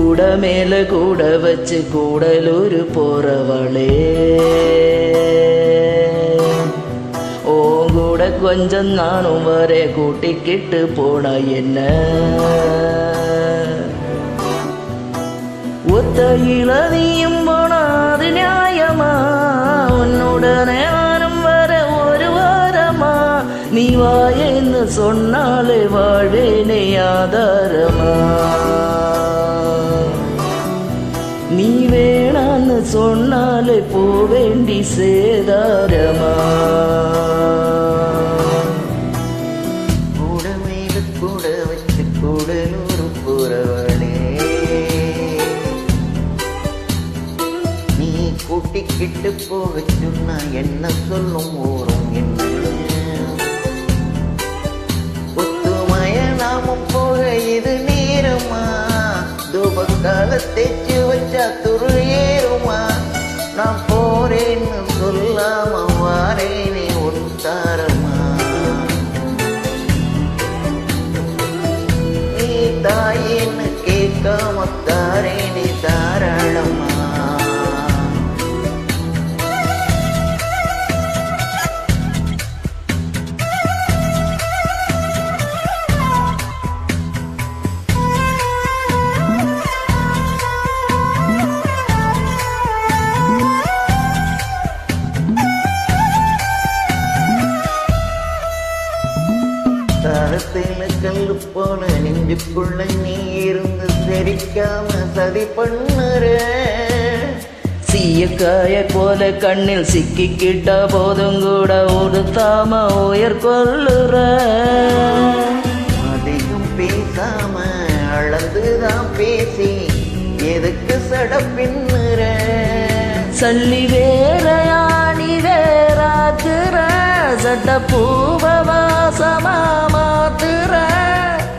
கூட மேல கூட வச்சு கூடலூர் போறவளே ஓங்கூட கொஞ்சம் நானும் வரே கூட்டிக்கிட்டு போனா என்ன ஒத்தையில நீயும் போனா அது நியாயமா உன்னுடனே நானும் வர ஒரு வாரமா நீ வாயேன்னு சொன்னாலே வாழ்வேனே ஆதாரமா நீ வேணான்னு சொன்னாலே போவேண்டி சேதாரமா கூட மேல கூட வச்சு கூடலூர் போறவளே நீ கூட்டிக்கிட்டு போக சொன்னா என்ன சொல்லும் ஊரும் என்ன ஒத்துமைய நாமும் போக இது நேரமா தூபக்கால தேய்ச்சி வச்சா துரு ஏறுமா நான் போறேன்னு சொல்லாம வாரேனே ஒட்டாரமா நீ தாயின்னு கேட்காம தாரேனே தாராளமா தரத்தில கல்லு போல நெஞ்சுக்குள்ள நீ இருந்து செரிக்காம சதி பண்ணுற சீயக்காய போல கண்ணில் சிக்கிக்கிட்ட போதும் கூட ஒடுத்தாம உயர் கொள்ளுற அதிகம் பேசாம அளந்துதான் பேசி எதுக்கு சட பின்னுற சல்லி வேறையாணி வேறாக்குற சட்ட பூபவாசமா மாத்துற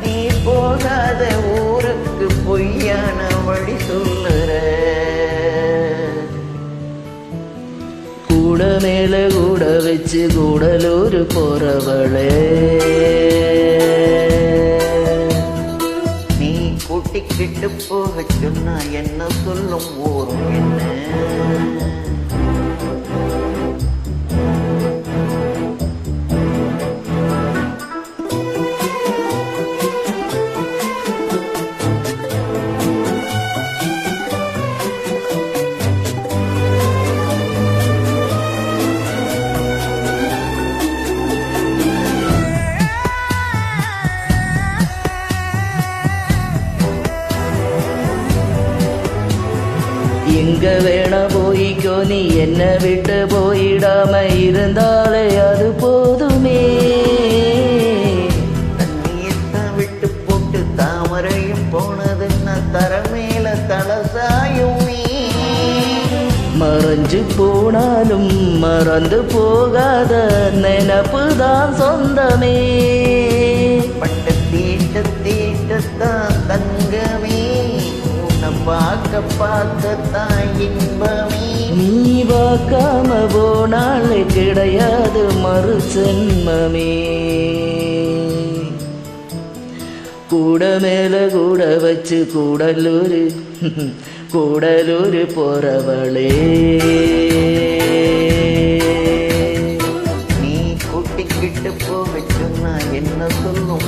நீ போகாத ஊருக்கு பொய்யான வழி சொல்லுற கூட மேல கூட வச்சு கூடலூர் போறவளே நீ கூட்டிக்கிட்டு போக சொன்னா என்ன சொல்லும் ஊரும் என்ன எங்க வேணா போய்க்கோ நீ என்ன விட்டு போயிடாம இருந்தாலே அது போதுமே தண்ணியத்தான் விட்டு போட்டு தாமரையும் போனதுன்னா தர மேல தலசாயும் நீ மறைஞ்சு போனாலும் மறந்து போகாத நினப்புதான் சொந்தமே பட்ட தீட்டத்தான் தங்கமே பார்க்க பார்க்கத்தான் இன்பமே நீ பார்க்காம போனாலே கிடையாது மறு சென்மமே கூட மேல கூட வச்சு கூடலூர் போறவளே நீ கூட்டிக்கிட்டு போக சொன்னா என்ன சொல்லும்